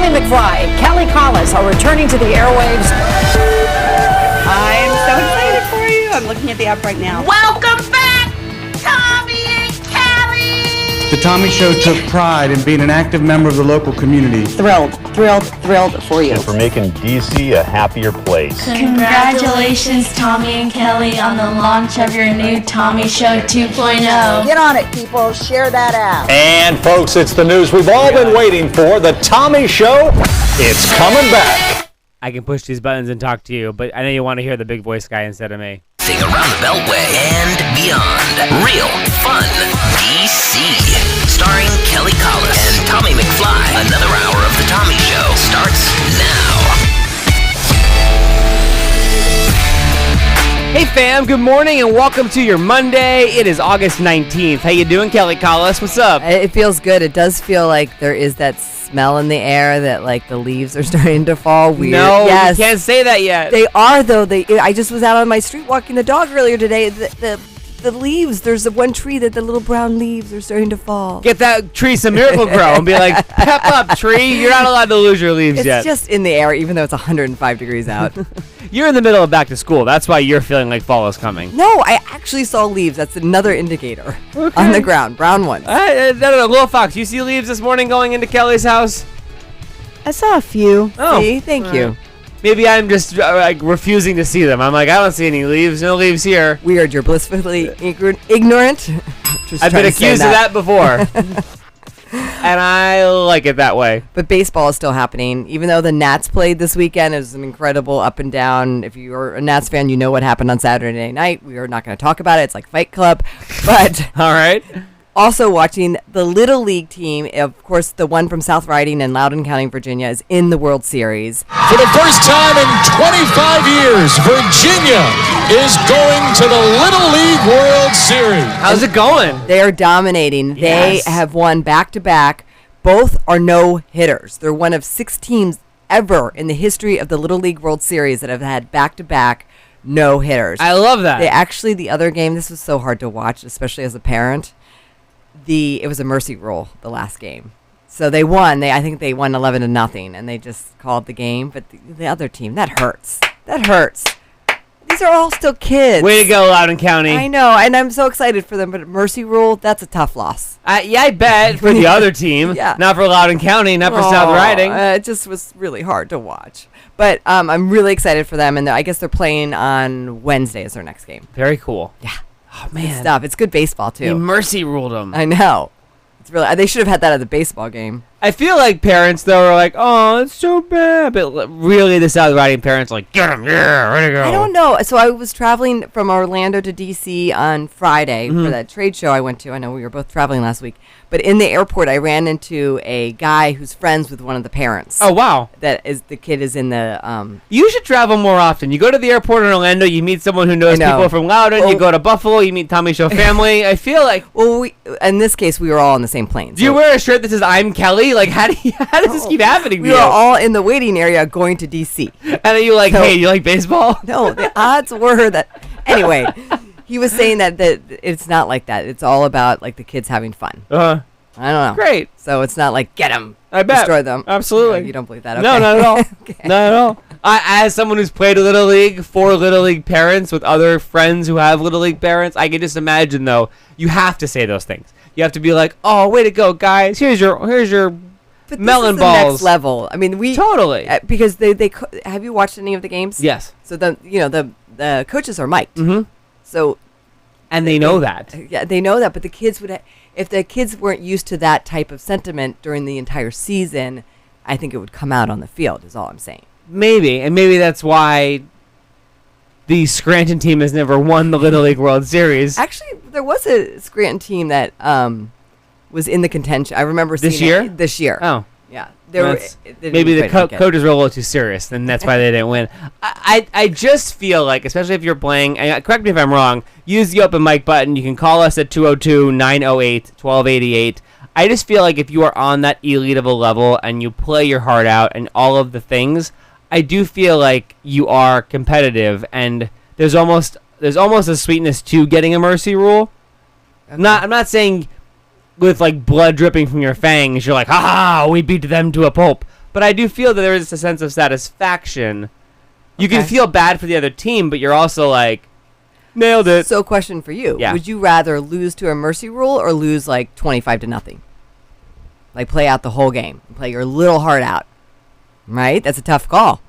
Tommy McFly and Kelly Collis are returning to the airwaves. I'm so excited for you. I'm looking at the app right now. Welcome back, Tommy and Kelly! The Tommy Show took pride in being an active member of the local community. Thrilled for you. And for making DC a happier place. Congratulations, Tommy and Kelly, on the launch of your new Tommy Show 2.0. Get on it, people. Share that app. And folks, it's the news we've all been waiting for. The Tommy Show, it's coming back. I can push these buttons and talk to you, but I know you want to hear the big voice guy instead of me. Around the Beltway and beyond. Real fun DC. Starring Kelly Collis and Tommy McFly. Another hour of the Tommy Show starts now. Hey fam, good morning and welcome to your Monday. It is August 19th. How you doing, Kelly Collis? What's up? It feels good. It does feel like there is that smell in the air that like the leaves are starting to fall. Weird. No, yes. You can't say that yet. They are though. I just was out on my street walking the dog earlier today. The leaves, there's one tree that the little brown leaves are starting to fall. Get that tree some Miracle-Gro and be like, pep up, tree. You're not allowed to lose your leaves yet. It's just in the air, even though it's 105 degrees out. You're in the middle of back to school. That's why you're feeling like fall is coming. No, I actually saw leaves. That's another indicator on the ground. Brown ones. No. Little Fox, you see leaves this morning going into Kelly's house? I saw a few. Oh. See? Thank you. Maybe I'm just refusing to see them. I'm like, I don't see any leaves. No leaves here. Weird. You're blissfully ignorant. I've been accused of that before. And I like it that way. But baseball is still happening. Even though the Nats played this weekend, it was an incredible up and down. If you're a Nats fan, you know what happened on Saturday night. We are not going to talk about it. It's like Fight Club. But all right. Also watching the Little League team, of course, the one from South Riding and Loudoun County, Virginia, is in the World Series. For the first time in 25 years, Virginia is going to the Little League World Series. How's it going? They are dominating. Yes. They have won back-to-back. Both are no-hitters. They're one of 6 teams ever in the history of the Little League World Series that have had back-to-back no-hitters. I love that. The other game, this was so hard to watch, especially as a parent. It was a mercy rule, the last game. So they won. I think they won 11-0, and they just called the game. But the other team, that hurts. That hurts. These are all still kids. Way to go, Loudoun County. I know, and I'm so excited for them. But mercy rule, that's a tough loss. Yeah, I bet for the other team. Yeah. Not for Loudoun County, not for South Riding. It just was really hard to watch. But I'm really excited for them, and I guess they're playing on Wednesday as their next game. Very cool. Yeah. Oh, man. Good stuff. It's good baseball, too. They mercy ruled them. I know. It's really. They should have had that at the baseball game. I feel like parents, though, are like, oh, it's so bad. But really, the South Riding parents are like, get them, yeah, ready to go. I don't know. So I was traveling from Orlando to D.C. on Friday for that trade show I went to. I know we were both traveling last week. But in the airport, I ran into a guy who's friends with one of the parents. Oh, wow. The kid is in the... You should travel more often. You go to the airport in Orlando, you meet someone who knows people from Loudoun. Well, you go to Buffalo, you meet Tommy Show family. I feel like... Well, in this case, we were all on the same plane. Do you wear a shirt that says, I'm Kelly? Like, how does this keep happening to We you? were all in the waiting area going to D.C. And then you like, hey, do you like baseball? No, the odds were that... Anyway, he was saying that it's not like that. It's all about, like, the kids having fun. Uh-huh. I don't know. Great. So it's not like, get them, I bet. destroy them. Absolutely. No, you don't believe that? Okay. No, not at all. Okay. Not at all. As someone who's played Little League for Little League parents with other friends who have Little League parents, I can just imagine, though, you have to say those things. You have to be like, oh, way to go, guys. Here's your But melon this is balls. the next level. I mean, Totally. Because they have you watched any of the games? Yes. So the coaches are mic'd. Mm-hmm. So. And they know that. Yeah, they know that. But the kids if the kids weren't used to that type of sentiment during the entire season, I think it would come out on the field. Is all I'm saying. Maybe, and maybe that's why the Scranton team has never won the Little League World Series. Actually, there was a Scranton team that was in the contention. I remember seeing This year? This year. Oh. Yeah. Maybe the coaches were a little too serious, and that's why they didn't win. I just feel like, especially if you're playing, and correct me if I'm wrong, use the open mic button. You can call us at 202-908-1288. I just feel like if you are on that elite of a level and you play your heart out and all of the things, I do feel like you are competitive, and there's almost a sweetness to getting a mercy rule. Okay. I'm not saying with like blood dripping from your fangs, you're like, ha, we beat them to a pulp. but I do feel that there is a sense of satisfaction. You can Okay. feel bad for the other team, but you're also like, nailed it. So, question for you: Yeah. would you rather lose to a mercy rule or lose like 25-0? Like play out the whole game, play your little heart out. Right? That's a tough call.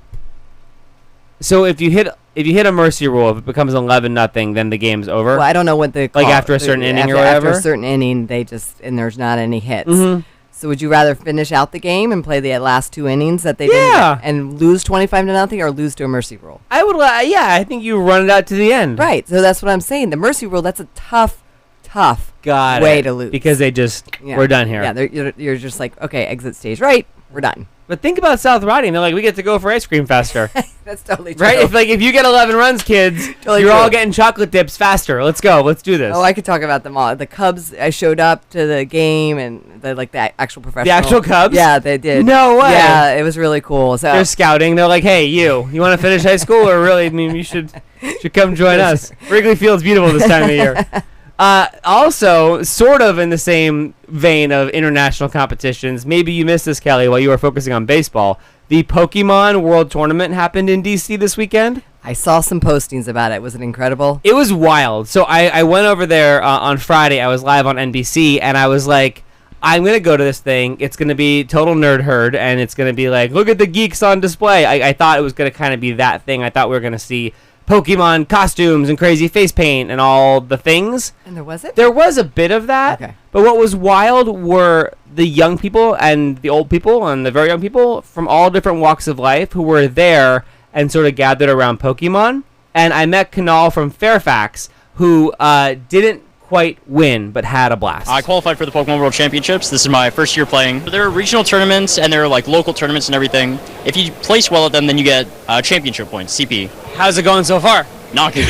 So if you hit a mercy rule, if it becomes 11-0, then the game's over. Well, I don't know what the call, after a certain inning or After whatever? a certain inning, and there's not any hits. Mhm. So would you rather finish out the game and play the last 2 innings that they Yeah. didn't and lose 25-0 or lose to a mercy rule? I would, I think you run it out to the end. Right. So that's what I'm saying. The mercy rule, that's a tough Got way it. to lose. Because they just, Yeah. we're done here. Yeah, you're just like, okay, exit stage right, we're done. But think about South Riding. They're like, we get to go for ice cream faster. That's totally true. Right? If you get 11 runs, kids, Totally you're true. all getting chocolate dips faster. Let's go. Let's do this. Oh, I could talk about them all. The Cubs, I showed up to the game and the actual professional. The actual Cubs? Yeah, they did. No way. Yeah, it was really cool. So They're scouting. They're like, hey, you want to finish high school? Or really, I mean, you should come join us. Wrigley Field's beautiful this time of year. Also, sort of in the same vein of international competitions, maybe you missed this, Kelly, while you were focusing on baseball. The Pokemon World Tournament happened in D.C. this weekend. I saw some postings about it. Was it incredible? It was wild. So I went over there on Friday. I was live on NBC, and I was like, I'm going to go to this thing. It's going to be total nerd herd, and it's going to be like, look at the geeks on display. I thought it was going to kind of be that thing. I thought we were going to see Pokemon costumes and crazy face paint and all the things. And there was it? There was a bit of that. Okay. But what was wild were the young people and the old people and the very young people from all different walks of life who were there and sort of gathered around Pokemon. And I met Kanal from Fairfax, who didn't quite win, but had a blast. I qualified for the Pokemon World Championships. This is my first year playing. There are regional tournaments and there are like local tournaments and everything. If you place well at them, then you get championship points, CP. How's it going so far? Not good.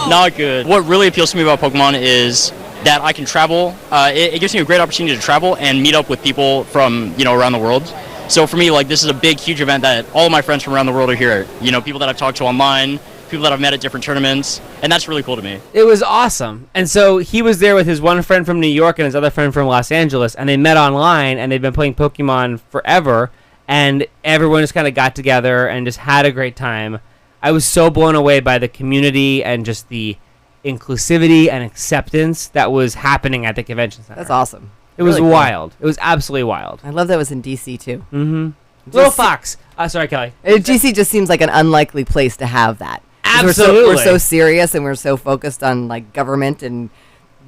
Not good. What really appeals to me about Pokemon is that I can travel. It gives me a great opportunity to travel and meet up with people from around the world. So for me, like, this is a big, huge event that all of my friends from around the world are here. People that I've talked to online, people that I've met at different tournaments, and that's really cool to me. It was awesome. And so he was there with his one friend from New York and his other friend from Los Angeles, and they met online, and they've been playing Pokemon forever, and everyone just kind of got together and just had a great time. I was so blown away by the community and just the inclusivity and acceptance that was happening at the convention center. That's awesome. It was Really cool. wild. It was absolutely wild. I love that it was in D.C. too. Mm-hmm. Little Fox. Sorry, Kelly. D.C. just seems like an unlikely place to have that. 'Cause Absolutely. We're so serious and we're so focused on like government and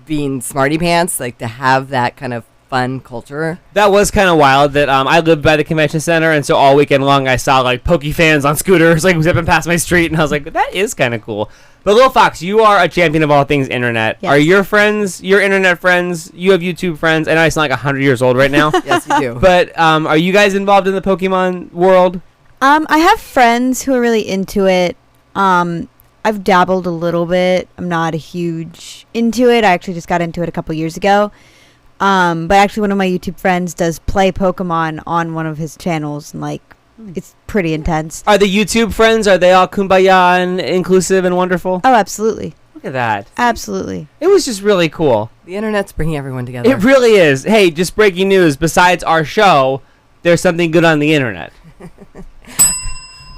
being smarty pants, like to have that kind of fun culture. That was kind of wild that I lived by the convention center, and so all weekend long I saw like Poke fans on scooters like zipping past my street, and I was like, that is kind of cool. But Lil Fox, you are a champion of all things internet. Yes. Are your friends, your internet friends, you have YouTube friends? I know I sound like 100 years old right now. Yes, you do. But are you guys involved in the Pokemon world? I have friends who are really into it. I've dabbled a little bit. I'm not a huge into it. I actually just got into it a couple years ago. But actually one of my YouTube friends does play Pokemon on one of his channels, and like it's pretty intense. Are the YouTube friends, are they all kumbaya and inclusive and wonderful? Oh, absolutely. Look at that. Absolutely. It was just really cool. The internet's bringing everyone together. It really is. Hey, just breaking news. Besides our show, there's something good on the internet.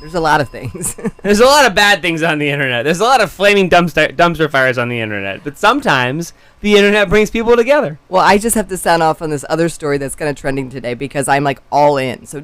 There's a lot of things. There's a lot of bad things on the internet. There's a lot of flaming dumpster fires on the internet. But sometimes the internet brings people together. Well, I just have to sound off on this other story that's kind of trending today because I'm like all in. So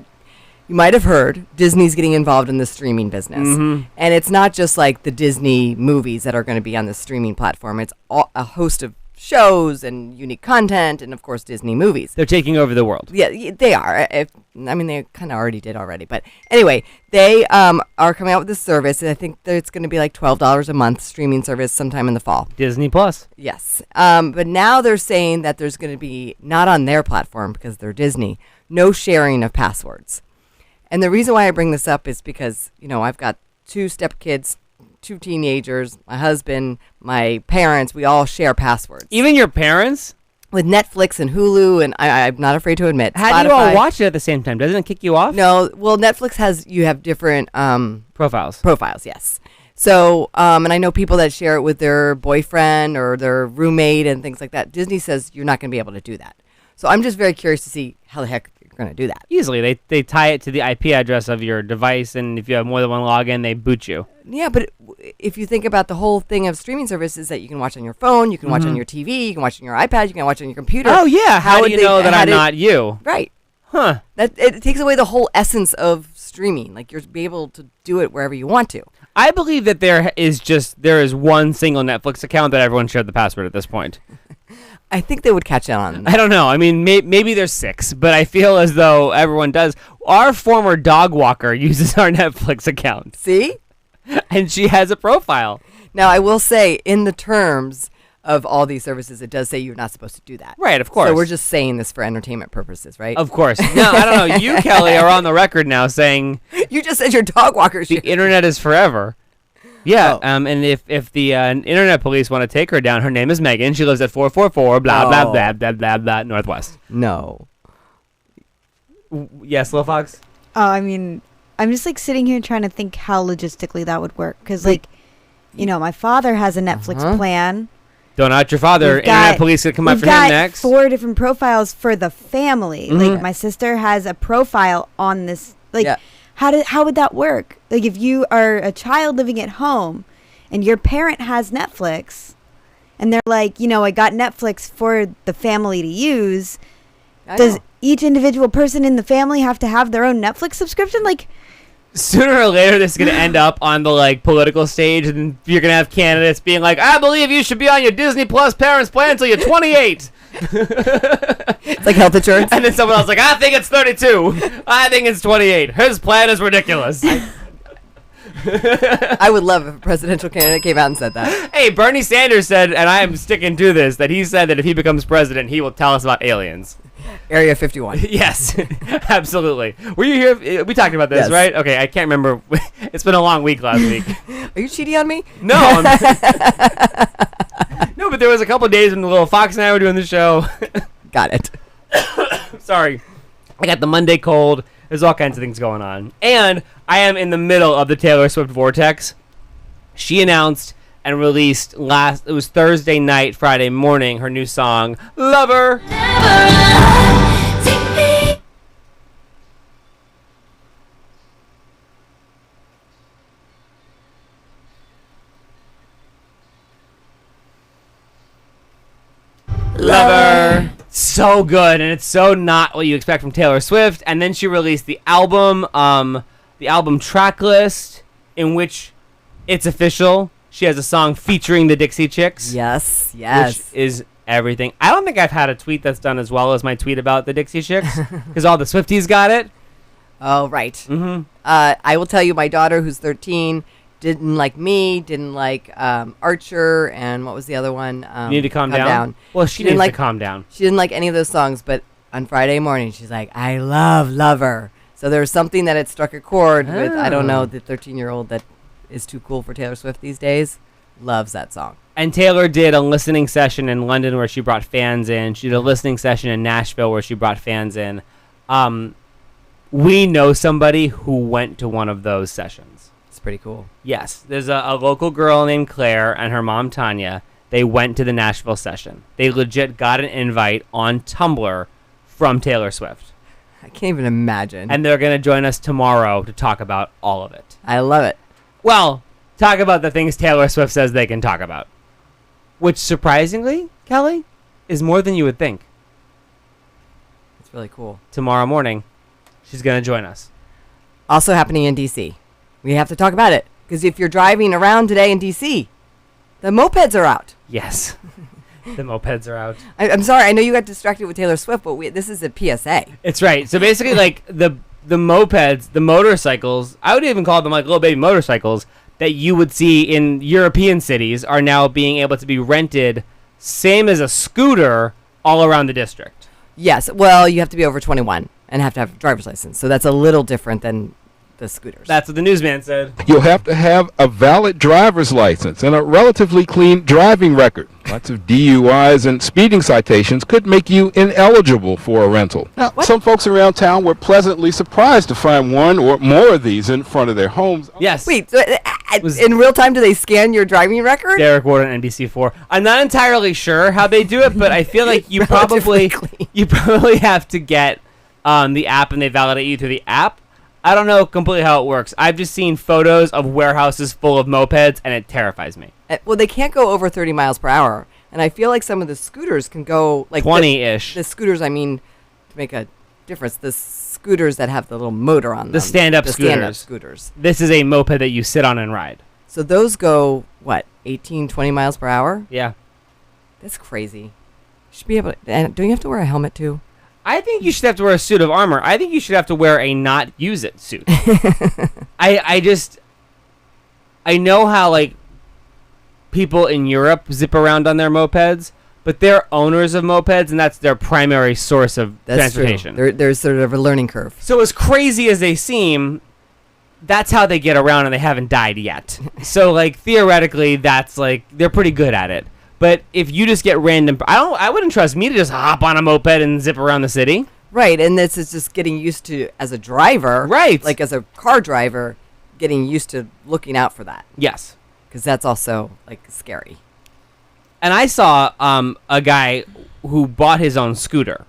you might have heard Disney's getting involved in the streaming business. Mhm. And it's not just like the Disney movies that are going to be on the streaming platform. It's a host of shows and unique content and, of course, Disney movies. They're taking over the world. Yeah, they are. I mean, they kind of already did already. But anyway, they are coming out with this service. And I think that it's going to be like $12 a month streaming service sometime in the fall. Disney Plus. Yes. But now they're saying that there's going to be, not on their platform because they're Disney, no sharing of passwords. And the reason why I bring this up is because, I've got 2 stepkids, 2 teenagers, my husband, my parents, we all share passwords. Even your parents? With Netflix and Hulu, and I'm not afraid to admit, How do you all Spotify. watch it at the same time? Doesn't it kick you off? No, well, Netflix you have different profiles. Profiles, yes. So, and I know people that share it with their boyfriend or their roommate and things like that. Disney says you're not going to be able to do that. So I'm just very curious to see how the heck they're going to do that. Easily. They tie it to the IP address of your device, and if you have more than one login, they boot you. Yeah, but if you think about the whole thing of streaming services that you can watch on your phone, you can watch on your TV, you can watch on your iPad, you can watch on your computer. Oh, yeah. How do you know that I'm not you? Right. Huh. It takes away the whole essence of streaming. Like, you're be able to do it wherever you want to. I believe that there is one single Netflix account that everyone shared the password at this point. I think they would catch on. I don't know. I mean, maybe there's 6, but I feel as though everyone does. Our former dog walker uses our Netflix account. See? And she has a profile. Now, I will say, in the terms of all these services, it does say you're not supposed to do that. Right, of course. So we're just saying this for entertainment purposes, right? Of course. No, I don't know. You, Kelly, are on the record now saying... You just said your dog walker The internet is forever. Yeah, and if the internet police want to take her down, her name is Megan. She lives at 444 blah, blah, blah, blah, blah, blah, Northwest. No. Yes, Lil Fox? I mean, I'm just like sitting here trying to think how logistically that would work. Because, like, you know, my father has a Netflix plan. Don't out your father. Internet police could come after him next. 4 different profiles for the family. Like, my sister has a profile on this. Like, how would that work? Like, if you are a child living at home and your parent has Netflix and they're like, you know, I got Netflix for the family to use, does each individual person in the family have to have their own Netflix subscription? Like, sooner or later, this is going to end up on the, like, political stage, and you're going to have candidates being like, I believe you should be on your Disney Plus parents plan until you're 28. It's like health insurance. And then someone else like, I think it's 32. I think it's 28. His plan is ridiculous. I would love if a presidential candidate came out and said that. Hey, Bernie Sanders said, and I am sticking to this, that he said that if he becomes president, he will tell us about aliens. Area 51. Yes, absolutely. Were you here? We talked about this, Yes. right? Okay, I can't remember. It's been a long week last week. Are you cheating on me? No. No, but there was a couple of days when the little Fox and I were doing the show. Got it. Sorry. I got the Monday cold. There's all kinds of things going on. And I am in the middle of the Taylor Swift vortex. She announced and released it was Thursday night, Friday morning, her new song, Lover. Lover. So good, and it's so not what you expect from Taylor Swift. And then she released the album track list, in which it's official. She has a song featuring the Dixie Chicks. Yes, yes. Which is everything. I don't think I've had a tweet that's done as well as my tweet about the Dixie Chicks, because all the Swifties got it. Oh, right. Mm-hmm. I will tell you, my daughter, who's 13, didn't like me, didn't like Archer, and what was the other one? You Need to Calm Down? Well, she needs to calm down. She didn't like any of those songs, but on Friday morning, she's like, I love Lover. So there was something that had struck a chord with, I don't know, the 13-year-old that is too cool for Taylor Swift these days, loves that song. And Taylor did a listening session in London where she brought fans in. She did a listening session in Nashville where she brought fans in. We know somebody who went to one of those sessions. It's pretty cool. Yes. There's a local girl named Claire and her mom, Tanya. They went to the Nashville session. They legit got an invite on Tumblr from Taylor Swift. I can't even imagine. And they're going to join us tomorrow to talk about all of it. I love it. Well, talk about the things Taylor Swift says they can talk about. Which, surprisingly, Kelly, is more than you would think. It's really cool. Tomorrow morning, she's going to join us. Also happening in D.C. We have to talk about it. Because if you're driving around today in D.C., the mopeds are out. Yes. The mopeds are out. I'm sorry. I know you got distracted with Taylor Swift, but this is a PSA. It's right. So basically, like, the mopeds, the motorcycles, I would even call them like little baby motorcycles, that you would see in European cities are now being able to be rented, same as a scooter, all around the district. Yes. Well, you have to be over 21 and have to have a driver's license. So that's a little different than the scooters. That's what the newsman said. You'll have to have a valid driver's license and a relatively clean driving record. Lots of DUIs and speeding citations could make you ineligible for a rental. Now, some folks around town were pleasantly surprised to find one or more of these in front of their homes. Yes. Wait, so in real time, do they scan your driving record? Derek Ward on NBC4. I'm not entirely sure how they do it, but I feel like you probably have to get the app and they validate you through the app. I don't know completely how it works. I've just seen photos of warehouses full of mopeds, and it terrifies me. Well, they can't go over 30 miles per hour. And I feel like some of the scooters can go like 20-ish. The scooters, I mean, to make a difference, the scooters that have the little motor on them. The stand-up scooters. This is a moped that you sit on and ride. So those go, what, 18, 20 miles per hour? Yeah. That's crazy. You should be able to, and don't you have to wear a helmet too? I think you should have to wear a suit of armor. I think you should have to wear a not use it suit. I know how like people in Europe zip around on their mopeds, but they're owners of mopeds and that's their primary source of transportation. There's sort of a learning curve. So as crazy as they seem, that's how they get around and they haven't died yet. So like theoretically that's like they're pretty good at it. But if you just get random, I wouldn't trust me to just hop on a moped and zip around the city. Right, and this is just getting used to, as a driver, right? Like as a car driver, getting used to looking out for that. Yes. Because that's also, like, scary. And I saw a guy who bought his own scooter,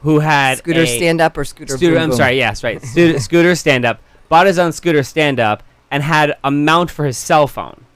who had Scooter stand-up or scooter boom, boom? I'm sorry, yes, right. Scooter stand-up. Bought his own scooter stand-up and had a mount for his cell phone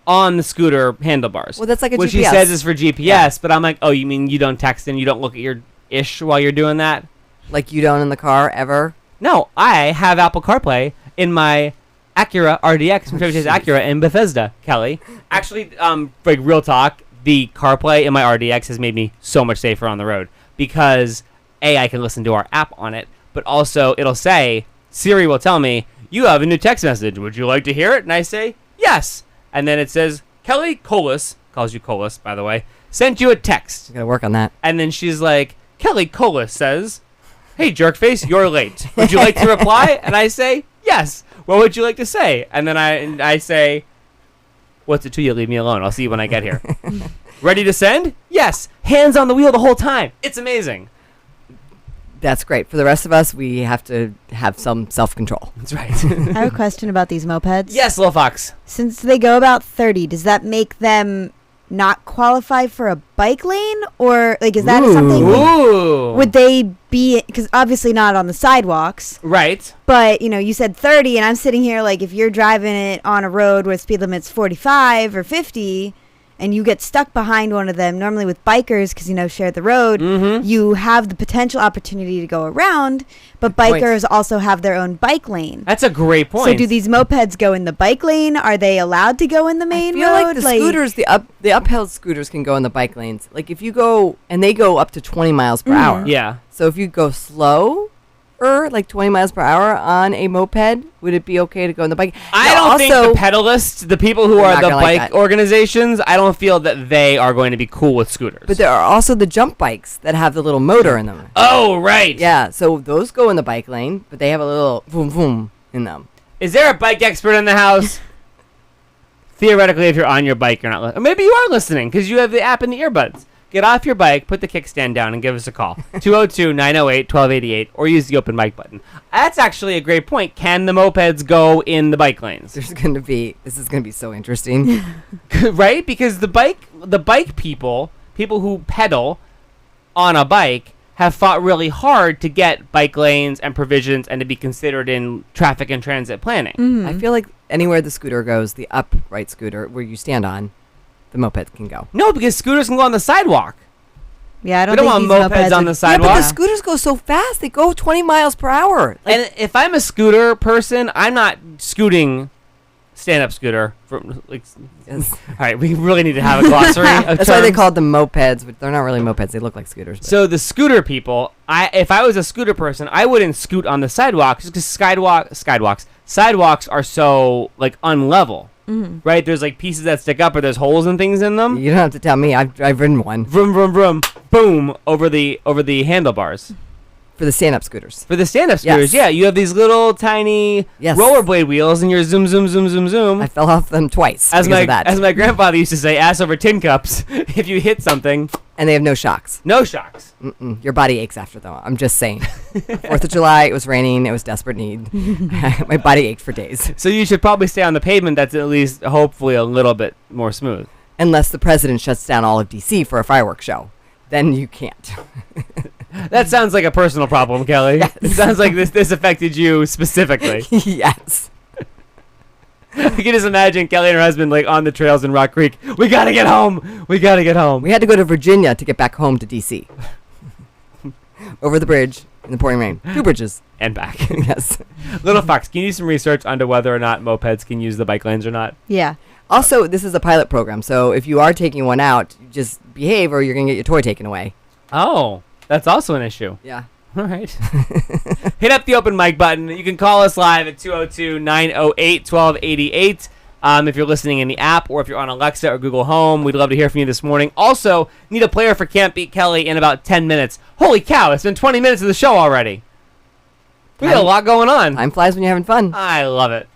on the scooter handlebars. Well, that's like a which GPS. He says is for GPS, but I'm like, oh, you mean you don't text and you don't look at your ish while you're doing that? Like you don't in the car ever? No, I have Apple CarPlay in my Acura RDX, which is Acura in Bethesda, Kelly. Actually, like real talk, the CarPlay in my RDX has made me so much safer on the road because A, I can listen to our app on it, but also it'll say, Siri will tell me, you have a new text message. Would you like to hear it? And I say, yes. And then it says, Kelly Colas, calls you Colas, by the way, sent you a text. I gotta work on that. And then she's like, Kelly Colas says, hey, jerkface, you're late. Would you like to reply? And I say, yes. What would you like to say? And then I say, what's it to you? Leave me alone. I'll see you when I get here. Ready to send? Yes. Hands on the wheel the whole time. It's amazing. That's great. For the rest of us, we have to have some self-control. That's right. I have a question about these mopeds. Yes, Lil Fox. Since they go about 30, does that make them not qualify for a bike lane? Or, like, is that something? Ooh. Would they be, because obviously not on the sidewalks. Right. But, you know, you said 30, and I'm sitting here, like, if you're driving it on a road where speed limit's 45 or 50, and you get stuck behind one of them, normally with bikers, because, you know, share the road, you have the potential opportunity to go around, but bikers also have their own bike lane. That's a great point. So do these mopeds go in the bike lane? Are they allowed to go in the main road? I feel like the scooters, the uphill scooters can go in the bike lanes. Like if you go, and they go up to 20 miles per hour. Yeah. So if you go slow, like 20 miles per hour on a moped, would it be okay to go in the bike? I don't think the pedalists, the people who are the bike organizations, I don't feel that they are going to be cool with scooters. But there are also the jump bikes that have the little motor in them. Oh, right. Yeah, so those go in the bike lane, but they have a little boom boom in them. Is there a bike expert in the house? Theoretically, if you're on your bike, you're not. Or maybe you are listening because you have the app in the earbuds. Get off your bike, put the kickstand down, and give us a call. 202-908-1288, or use the open mic button. That's actually a great point. Can the mopeds go in the bike lanes? This is going to be so interesting. Right? Because the bike people who pedal on a bike, have fought really hard to get bike lanes and provisions and to be considered in traffic and transit planning. I feel like anywhere the scooter goes, the upright scooter where you stand on, the moped can go. No, because scooters can go on the sidewalk. Yeah, I don't we don't think want these mopeds on the sidewalk. Yeah, but the scooters go so fast. They go 20 miles per hour. And if I'm a scooter person, I'm not scooting stand-up scooter. All right, we really need to have a glossary of That's why they call them mopeds, but they're not really mopeds. They look like scooters. But. So the scooter people, if I was a scooter person, I wouldn't scoot on the sidewalks because sidewalks are so like unlevel. Right? There's like pieces that stick up or there's holes and things in them. You don't have to tell me. I've ridden one. Vroom, vroom, vroom. Boom. Over the handlebars. For the stand-up scooters. For the stand-up scooters, yeah. You have these little tiny rollerblade wheels and you're zoom, zoom, zoom, zoom, zoom. I fell off them twice as because of that. As my grandfather used to say, ass over tin cups if you hit something. And they have no shocks. No shocks. Your body aches after them. I'm just saying. 4th of July, it was raining. It was desperate need. My body ached for days. So you should probably stay on the pavement that's at least hopefully a little bit more smooth. Unless the president shuts down all of D.C. for a fireworks show. Then you can't. That sounds like a personal problem, Kelly. Yes. It sounds like this affected you specifically. Yes. I can just imagine Kelly and her husband like on the trails in Rock Creek. We gotta get home. We gotta get home. We had to go to Virginia to get back home to D.C. Over the bridge in the pouring rain. 2 bridges. And back. Yes. Little Fox, can you do some research onto whether or not mopeds can use the bike lanes or not? Yeah. Also, this is a pilot program, so if you are taking one out, just behave or you're going to get your toy taken away. Oh, that's also an issue. Yeah. All right. Hit up the open mic button. You can call us live at 202-908-1288. If you're listening in the app or if you're on Alexa or Google Home, we'd love to hear from you this morning. Also, need a player for Can't Beat Kelly in about 10 minutes. Holy cow, it's been 20 minutes of the show already. We got a lot going on. Time flies when you're having fun. I love it.